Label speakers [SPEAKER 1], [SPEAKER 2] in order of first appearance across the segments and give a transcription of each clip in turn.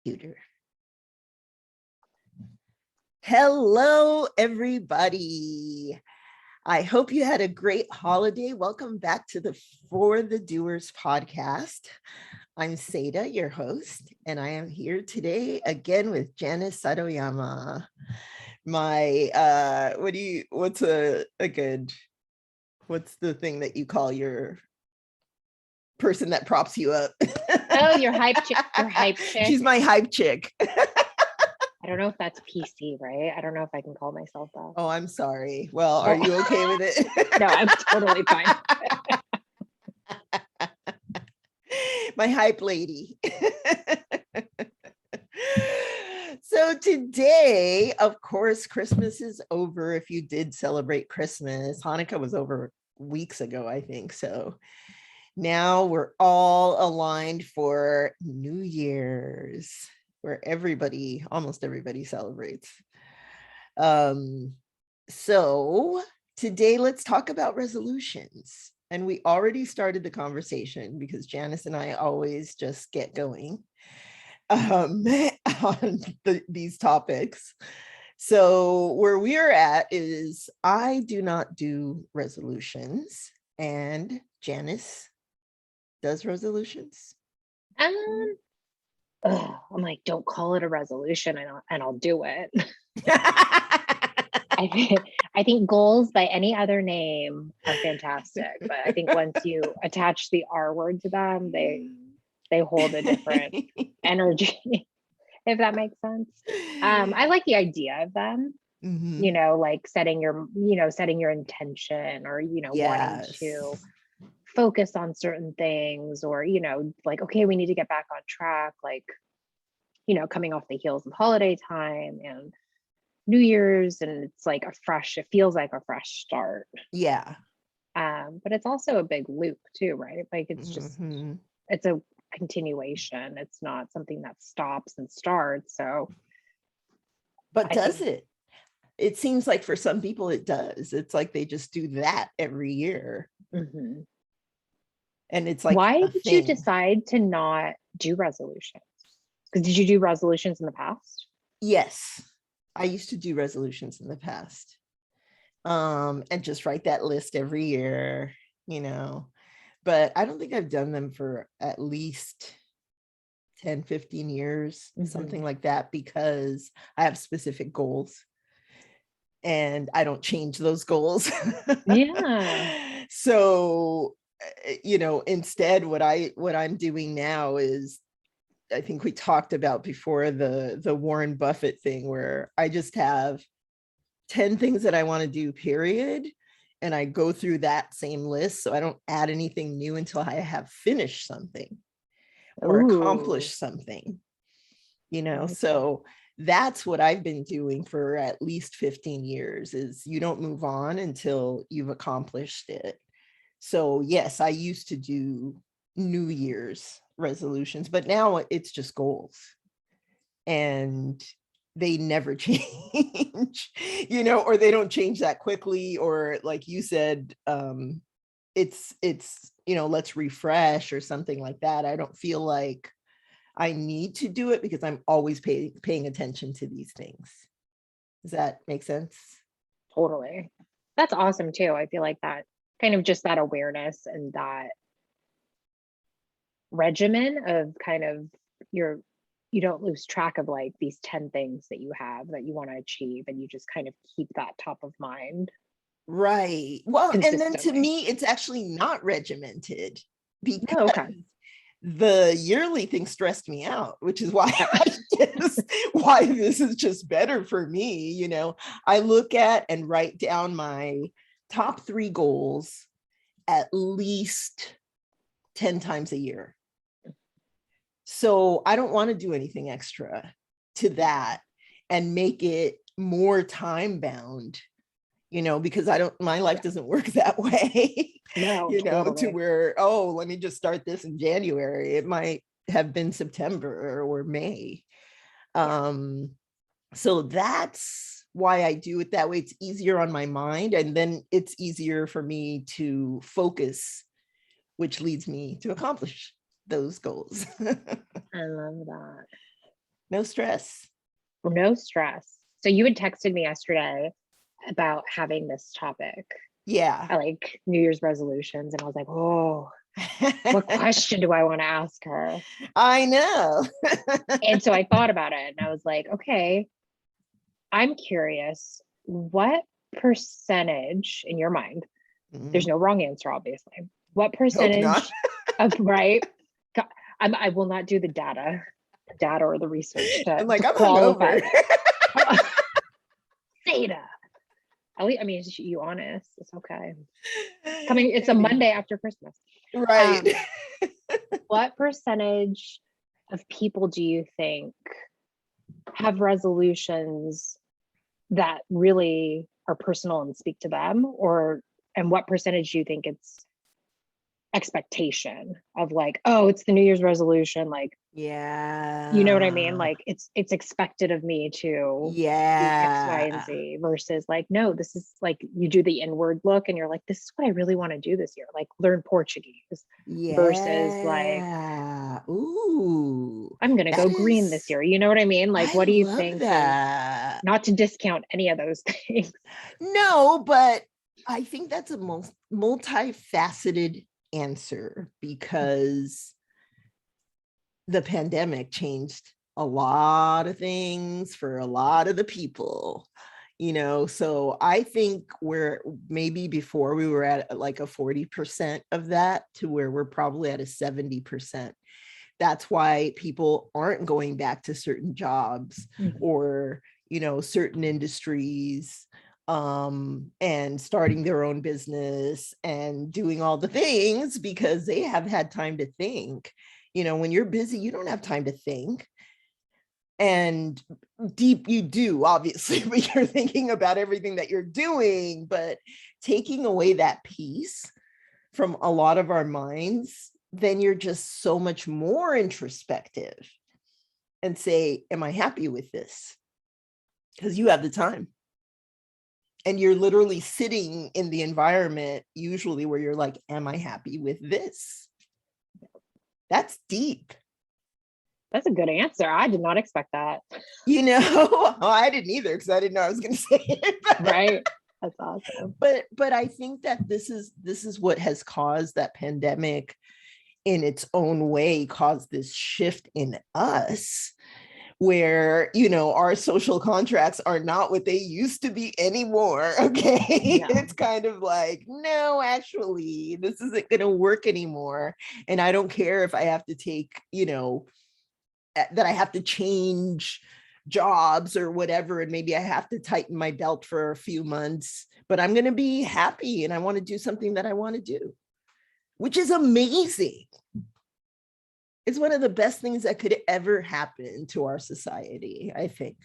[SPEAKER 1] computer. Hello, everybody. I hope you had a great holiday. Welcome back to the For the Doers podcast. I'm Seda, your host, and I am here today again with Janice Satoyama. My what's the thing that you call your person that props you up?
[SPEAKER 2] Oh, your hype chick. Your hype chick.
[SPEAKER 1] She's my hype chick.
[SPEAKER 2] I don't know if that's PC, right? I don't know if I can call myself that.
[SPEAKER 1] Oh, I'm sorry. Well, are you okay with it?
[SPEAKER 2] No, I'm totally fine.
[SPEAKER 1] My hype lady. So today, of course, Christmas is over. If you did celebrate Christmas, Hanukkah was over weeks ago, I think. So now we're all aligned for New Year's, where almost everybody celebrates. So today, let's talk about resolutions. And we already started the conversation because Janice and I always just get going on these topics. So where we're at is I do not do resolutions, and Janice does resolutions.
[SPEAKER 2] I'm like, don't call it a resolution, and I'll do it. I think goals by any other name are fantastic, but I think once you attach the R word to them, they hold a different energy, if that makes sense. I like the idea of them.
[SPEAKER 1] Mm-hmm.
[SPEAKER 2] Like setting your intention, or wanting to focus on certain things, or like, okay, we need to get back on track, like coming off the heels of holiday time and New Year's, and it's like it feels like a fresh start.
[SPEAKER 1] Yeah.
[SPEAKER 2] But it's also a big loop too, right? Like it's just it's a continuation. It's not something that stops and starts. So
[SPEAKER 1] but does it? It seems like for some people it does. It's like they just do that every year.
[SPEAKER 2] Mm-hmm.
[SPEAKER 1] And it's like,
[SPEAKER 2] why did you decide to not do resolutions? Because did you do resolutions in the past?
[SPEAKER 1] Yes, I used to do resolutions in the past. And just write that list every year, but I don't think I've done them for at least 10, 15 years, something like that, because I have specific goals and I don't change those goals.
[SPEAKER 2] Yeah.
[SPEAKER 1] So, instead what I'm doing now is, I think we talked about before, the Warren Buffett thing, where I just have 10 things that I want to do, period. And I go through that same list. So I don't add anything new until I have finished something or accomplished something, so that's what I've been doing for at least 15 years is you don't move on until you've accomplished it. So yes, I used to do New Year's resolutions, but now it's just goals. And they never change, or they don't change that quickly, or like you said, it's let's refresh or something like that. I don't feel like I need to do it because I'm always paying attention to these things. Does that make sense?
[SPEAKER 2] Totally. That's awesome too. I feel like that kind of just that awareness and that regimen of kind of you don't lose track of like these 10 things that you have that you want to achieve, and you just kind of keep that top of mind.
[SPEAKER 1] Right. Well, and then to me, it's actually not regimented because the yearly thing stressed me out, which is why why this is just better for me. I look at and write down my top 3 goals at least 10 times a year. So I don't want to do anything extra to that and make it more time bound, because my life doesn't work that way.
[SPEAKER 2] No, totally.
[SPEAKER 1] To where, let me just start this in January. It might have been September or May. So that's why I do it that way. It's easier on my mind, and then it's easier for me to focus, which leads me to accomplish those goals.
[SPEAKER 2] I love that.
[SPEAKER 1] No stress.
[SPEAKER 2] No stress. So you had texted me yesterday about having this topic.
[SPEAKER 1] Yeah.
[SPEAKER 2] I like New Year's resolutions, and I was like, oh, what question do I want to ask her?
[SPEAKER 1] I know.
[SPEAKER 2] And so I thought about it and I was like, okay, I'm curious, what percentage in your mind, there's no wrong answer, obviously. What
[SPEAKER 1] Hope not.
[SPEAKER 2] percentage of, right? I will not do the data or the research
[SPEAKER 1] I'm
[SPEAKER 2] to
[SPEAKER 1] like, I'm
[SPEAKER 2] qualify
[SPEAKER 1] hungover.
[SPEAKER 2] this. Data. At least, I mean, you honest. It's okay. It's a Monday after Christmas.
[SPEAKER 1] Right.
[SPEAKER 2] What percentage of people do you think have resolutions that really are personal and speak to them, and what percentage do you think it's expectation of like, oh, it's the New Year's resolution, like,
[SPEAKER 1] Yeah.
[SPEAKER 2] you know what I mean? Like it's expected of me to do X, Y, and
[SPEAKER 1] Yeah.
[SPEAKER 2] Z versus like, no, this is like you do the inward look and you're like, this is what I really want to do this year, like learn Portuguese versus like,
[SPEAKER 1] Yeah. Ooh,
[SPEAKER 2] I'm gonna go green this year. You know what I mean? Like,
[SPEAKER 1] I
[SPEAKER 2] what do you
[SPEAKER 1] love
[SPEAKER 2] think is,
[SPEAKER 1] that.
[SPEAKER 2] not to discount any of those things?
[SPEAKER 1] No, but I think that's a multifaceted answer because the pandemic changed a lot of things for a lot of the people, so I think we're maybe before we were at like a 40% of that to where we're probably at a 70%. That's why people aren't going back to certain jobs or certain industries, and starting their own business and doing all the things because they have had time to think. When you're busy, you don't have time to think. And deep you do, obviously, but you're thinking about everything that you're doing. But taking away that piece from a lot of our minds, then you're just so much more introspective and say, am I happy with this? Because you have the time. And you're literally sitting in the environment usually where you're like, am I happy with this? That's deep.
[SPEAKER 2] That's a good answer. I did not expect that.
[SPEAKER 1] I didn't either because I didn't know I was going to say it.
[SPEAKER 2] Right. That's awesome.
[SPEAKER 1] But I think that this is what has caused that pandemic in its own way, caused this shift in us where our social contracts are not what they used to be anymore. Okay. Yeah. It's kind of like, no, actually this isn't going to work anymore, and I don't care if I have to take that I have to change jobs or whatever, and maybe I have to tighten my belt for a few months, but I'm going to be happy and I want to do something that I want to do, which is amazing. It's one of the best things that could ever happen to our society, I think.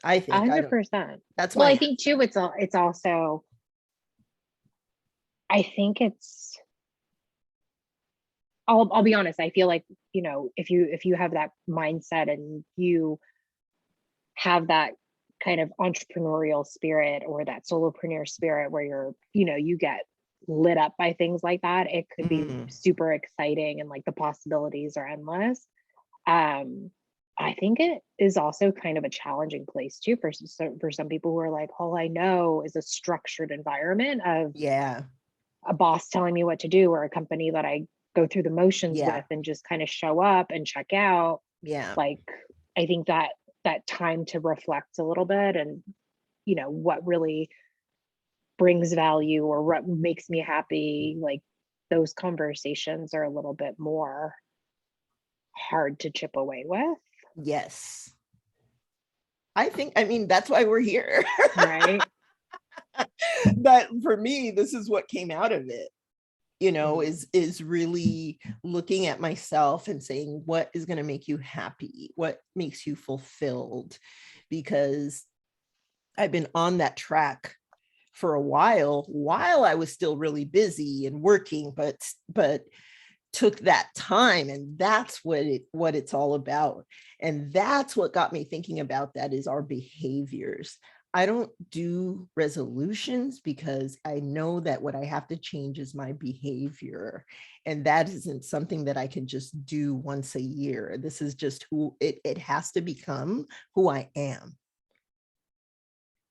[SPEAKER 2] 100%.
[SPEAKER 1] That's
[SPEAKER 2] well, I think too, it's also, I think it's, I'll be honest, I feel like, if you have that mindset and you have that kind of entrepreneurial spirit or that solopreneur spirit where you get lit up by things like that, it could be super exciting and like the possibilities are endless. I think it is also kind of a challenging place too for some people who are like, all I know is a structured environment of a boss telling me what to do, or a company that I go through the motions with and just kind of show up and check out. Like, I think that time to reflect a little bit and what really brings value or what makes me happy, like those conversations are a little bit more hard to chip away with.
[SPEAKER 1] Yes. I mean, that's why we're here.
[SPEAKER 2] Right.
[SPEAKER 1] But for me, this is what came out of it, is really looking at myself and saying, what is going to make you happy? What makes you fulfilled? Because I've been on that track for a while I was still really busy and working, but took that time, and that's what it's all about. And that's what got me thinking about that, is our behaviors. I don't do resolutions because I know that what I have to change is my behavior. And that isn't something that I can just do once a year. This is just who it has to become who I am.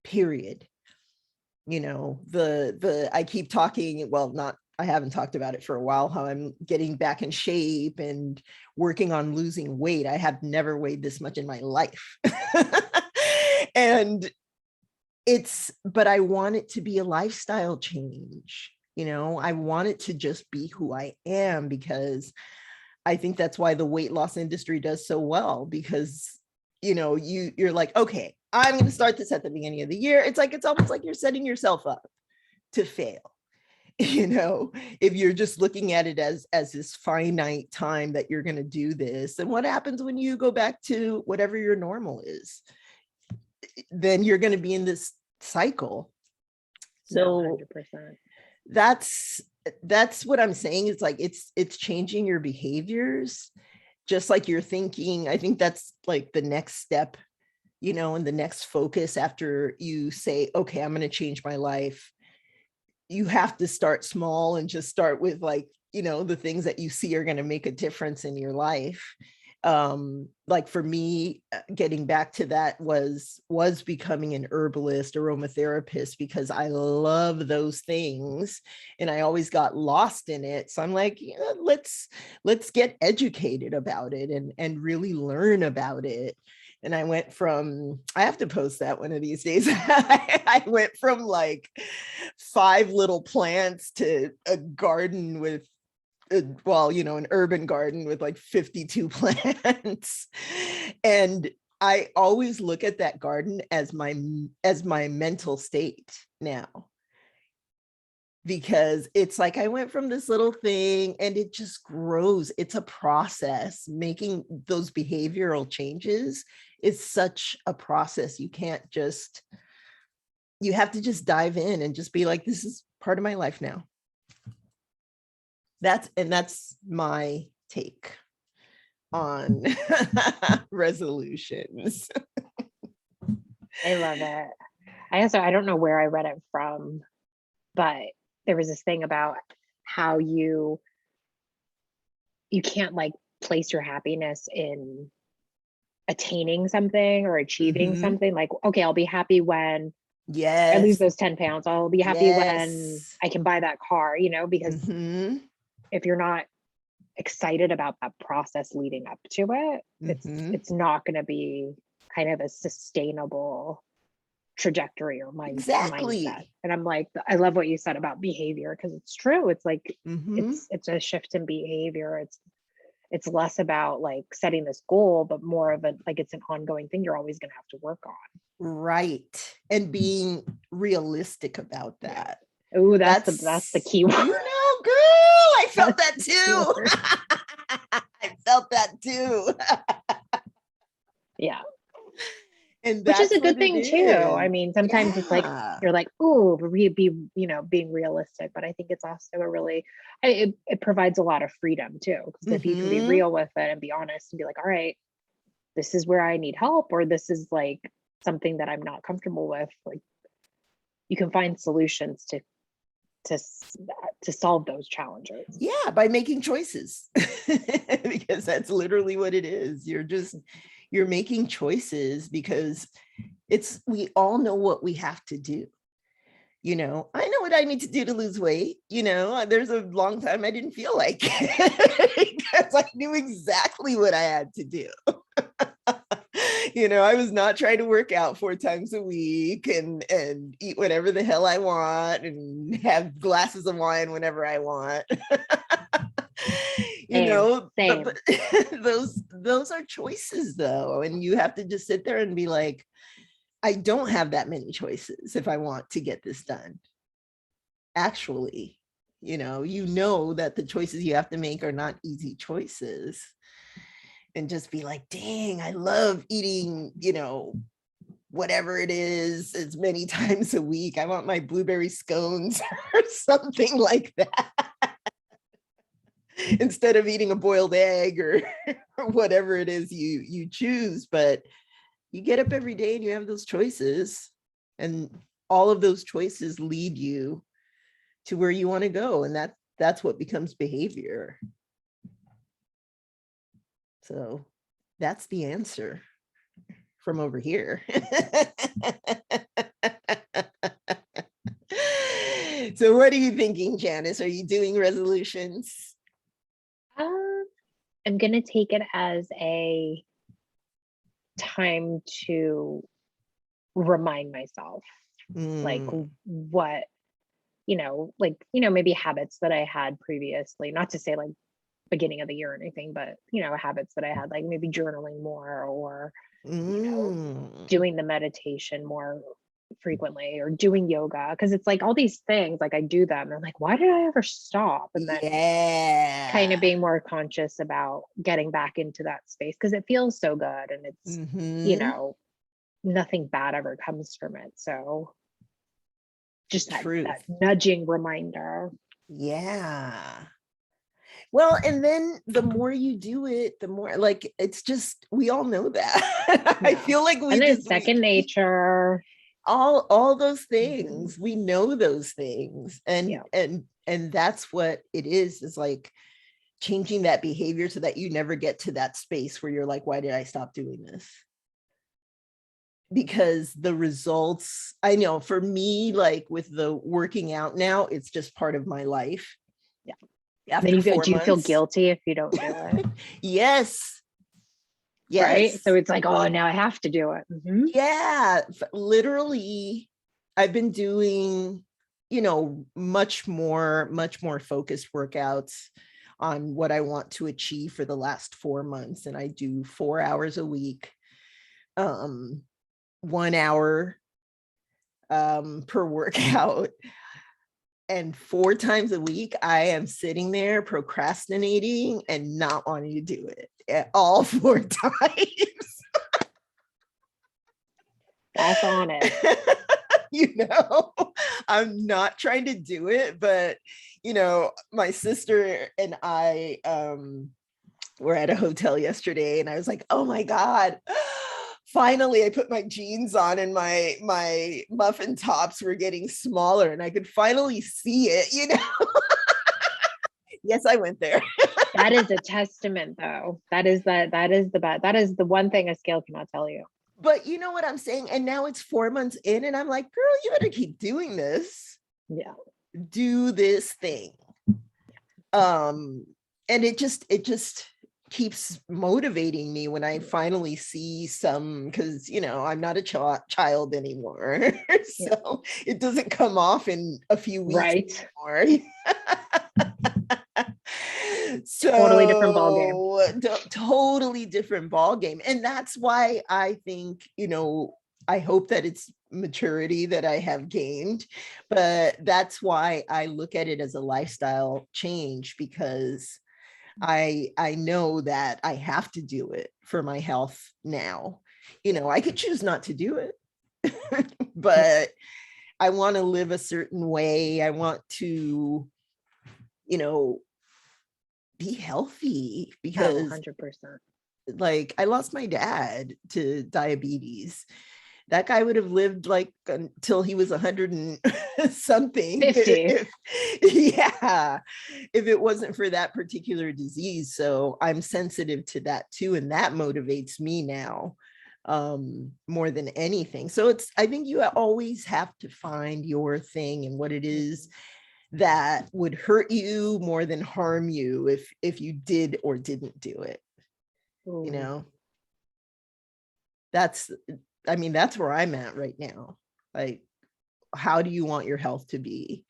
[SPEAKER 1] Period. You know, I keep talking, well, not, I haven't talked about it for a while, how I'm getting back in shape and working on losing weight. I have never weighed this much in my life. And but I want it to be a lifestyle change. You know, I want it to just be who I am, because I think that's why the weight loss industry does so well, because, you know, you're like, okay, I'm going to start this at the beginning of the year. It's almost like you're setting yourself up to fail. You know, if you're just looking at it as this finite time that you're going to do this, and what happens when you go back to whatever your normal is, then you're going to be in this cycle. So
[SPEAKER 2] 100%.
[SPEAKER 1] That's what I'm saying. It's like, it's changing your behaviors, just like you're thinking. I think that's like the next step, you know, and the next focus after you say, okay, I'm going to change my life. You have to start small and just start with, like, you know, the things that you see are going to make a difference in your life. Like for me, getting back to that was becoming an herbalist, aromatherapist, because I love those things and I always got lost in it. So I'm like, yeah, let's get educated about it and really learn about it. And I went from, I have to post that one of these days. I went from like 5 little plants to a garden with, well, you know, an urban garden with like 52 plants. And I always look at that garden as my mental state now, because it's like I went from this little thing and it just grows. It's a process. Making those behavioral changes is such a process. You can't just, you have to just dive in and just be like, this is part of my life now. That's my take on resolutions.
[SPEAKER 2] I love it. I don't know where I read it from, but there was this thing about how you can't like place your happiness in attaining something or achieving something. Like, okay, I'll be happy when I lose those 10 pounds. I'll be happy when I can buy that car, you know, because if you're not excited about that process leading up to it, it's not going to be kind of a sustainable trajectory or mindset. And I'm like, I love what you said about behavior, because it's true. It's like it's a shift in behavior. It's less about like setting this goal, but more of a, like, it's an ongoing thing you're always going to have to work on.
[SPEAKER 1] Right. And being realistic about that.
[SPEAKER 2] Oh, that's the key word.
[SPEAKER 1] You know, girl, I felt that too. I felt that too.
[SPEAKER 2] Yeah.
[SPEAKER 1] And
[SPEAKER 2] which is a good thing too. I mean, sometimes it's like, you're like, oh, being realistic, but I think it's also a really, it provides a lot of freedom too. Because if you can be real with it and be honest and be like, all right, this is where I need help, or this is like something that I'm not comfortable with, like you can find solutions to solve those challenges.
[SPEAKER 1] Yeah, by making choices. Because that's literally what it is. You're making choices, because we all know what we have to do. You know, I know what I need to do to lose weight. You know, there's a long time I didn't feel like it, because I knew exactly what I had to do. You know, I was not trying to work out 4 times a week and eat whatever the hell I want and have glasses of wine whenever I want. You know, but those are choices though. And you have to just sit there and be like, I don't have that many choices if I want to get this done. Actually, you know that the choices you have to make are not easy choices. And just be like, dang, I love eating, you know, whatever it is, as many times a week. I want my blueberry scones or something like that. Instead of eating a boiled egg or whatever it is you choose. But you get up every day and you have those choices. And all of those choices lead you to where you want to go. And that's what becomes behavior. So that's the answer from over here. So what are you thinking, Janice? Are you doing resolutions?
[SPEAKER 2] I'm going to take it as a time to remind myself, like what, maybe habits that I had previously, not to say like beginning of the year or anything, but, habits that I had, like maybe journaling more, or, doing the meditation more frequently, or doing yoga. Because it's like all these things, like I do them and I'm like, why did I ever stop? And then kind of being more conscious about getting back into that space, because it feels so good, and it's nothing bad ever comes from it. So just that nudging reminder.
[SPEAKER 1] Yeah. Well, and then the more you do it, the more, like, it's just, we all know that. I feel like we
[SPEAKER 2] just second nature,
[SPEAKER 1] all those things, we know those things. And that's what it is like changing that behavior so that you never get to that space where you're like, why did I stop doing this? Because the results, I know for me, like with the working out now, it's just part of my life.
[SPEAKER 2] Yeah.
[SPEAKER 1] After
[SPEAKER 2] then
[SPEAKER 1] 4 months,
[SPEAKER 2] do you feel guilty if you don't do it?
[SPEAKER 1] Yes.
[SPEAKER 2] Right. So it's like, oh, now I have to do it.
[SPEAKER 1] Yeah. Literally, I've been doing, much more focused workouts on what I want to achieve for the last 4 months. And I do 4 hours a week, 1 hour per workout. And 4 times a week, I am sitting there procrastinating and not wanting to do it at all 4 times.
[SPEAKER 2] That's on it.
[SPEAKER 1] I'm not trying to do it, but my sister and I were at a hotel yesterday, and I was like, oh my God, finally I put my jeans on and my muffin tops were getting smaller and I could finally see it, Yes, I went there.
[SPEAKER 2] That is a testament, though. That is the one thing a scale cannot tell you.
[SPEAKER 1] But you know what I'm saying? And now it's 4 months in and I'm like, girl, you better keep doing this.
[SPEAKER 2] Yeah.
[SPEAKER 1] Do this thing. And it just keeps motivating me when I finally see some, because I'm not a child anymore. So it doesn't come off in a few weeks anymore. So
[SPEAKER 2] totally different ballgame.
[SPEAKER 1] Totally different ballgame. And that's why I think, I hope that it's maturity that I have gained, but that's why I look at it as a lifestyle change, because I know that I have to do it for my health now. I could choose not to do it, but I want to live a certain way. I want to, be healthy, because
[SPEAKER 2] 100%.
[SPEAKER 1] like I lost my dad to diabetes. That guy would have lived like until he was 100 and something.
[SPEAKER 2] 50.
[SPEAKER 1] If it wasn't for that particular disease. So I'm sensitive to that too. And that motivates me now more than anything. So I think you always have to find your thing and what it is that would hurt you more than harm you if you did or didn't do it. That's where I'm at right now. Like, how do you want your health to be?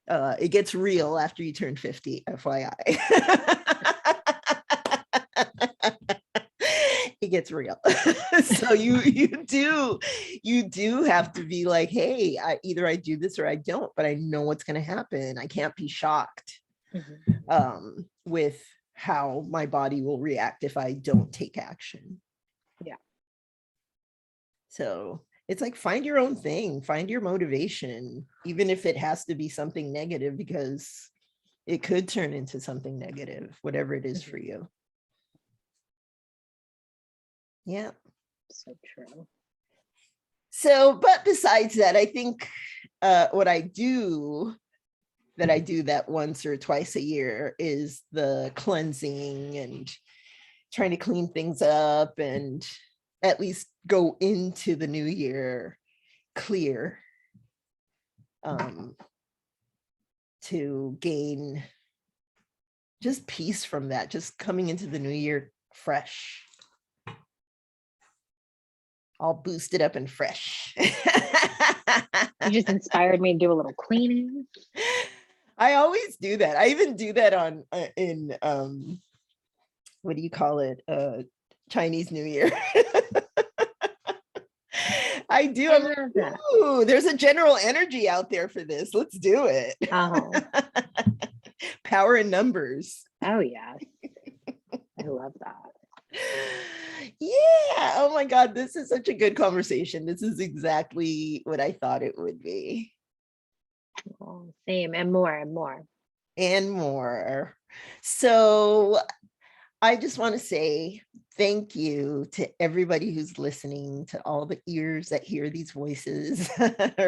[SPEAKER 1] It gets real after you turn 50, FYI. It gets real. So you do have to be like, hey, either I do this or I don't, but I know what's going to happen. I can't be shocked with how my body will react if I don't take action.
[SPEAKER 2] Yeah.
[SPEAKER 1] So it's like, find your own thing, find your motivation, even if it has to be something negative, because it could turn into something negative, whatever it is for you. Yeah.
[SPEAKER 2] So true.
[SPEAKER 1] But besides that, I think what I do that once or twice a year is the cleansing and trying to clean things up and at least go into the new year clear, to gain just peace from that, just coming into the new year fresh, all boosted up and fresh.
[SPEAKER 2] You just inspired me to do a little cleaning.
[SPEAKER 1] I always do that. I even do that on in what do you call it? Chinese New Year. I do. I'm like, ooh, there's a general energy out there for this. Let's do it.
[SPEAKER 2] Oh.
[SPEAKER 1] Power in numbers.
[SPEAKER 2] Oh yeah. I love that.
[SPEAKER 1] Yeah. Oh my God. This is such a good conversation. This is exactly what I thought it would be.
[SPEAKER 2] Oh, same, and more and more.
[SPEAKER 1] And more. So I just want to say thank you to everybody who's listening, to all the ears that hear these voices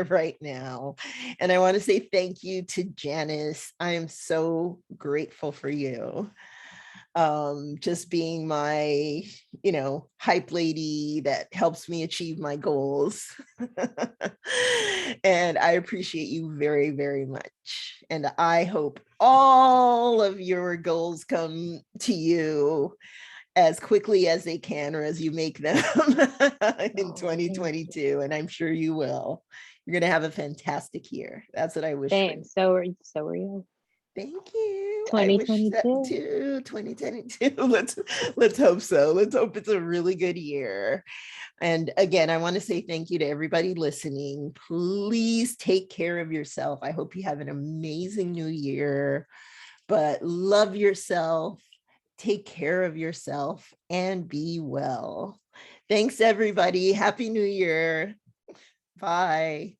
[SPEAKER 1] right now. And I want to say thank you to Janice. I am so grateful for you. Just being my, hype lady that helps me achieve my goals. And I appreciate you very, very much. And I hope all of your goals come to you as quickly as they can, or as you make them in 2022. And I'm sure you will. You're going to have a fantastic year. That's what I wish.
[SPEAKER 2] Same. So are you.
[SPEAKER 1] Thank you.
[SPEAKER 2] 2022.
[SPEAKER 1] I wish that too. 2022. Let's hope so. Let's hope it's a really good year. And again, I want to say thank you to everybody listening. Please take care of yourself. I hope you have an amazing new year, but love yourself, take care of yourself, and be well. Thanks, everybody. Happy New Year. Bye.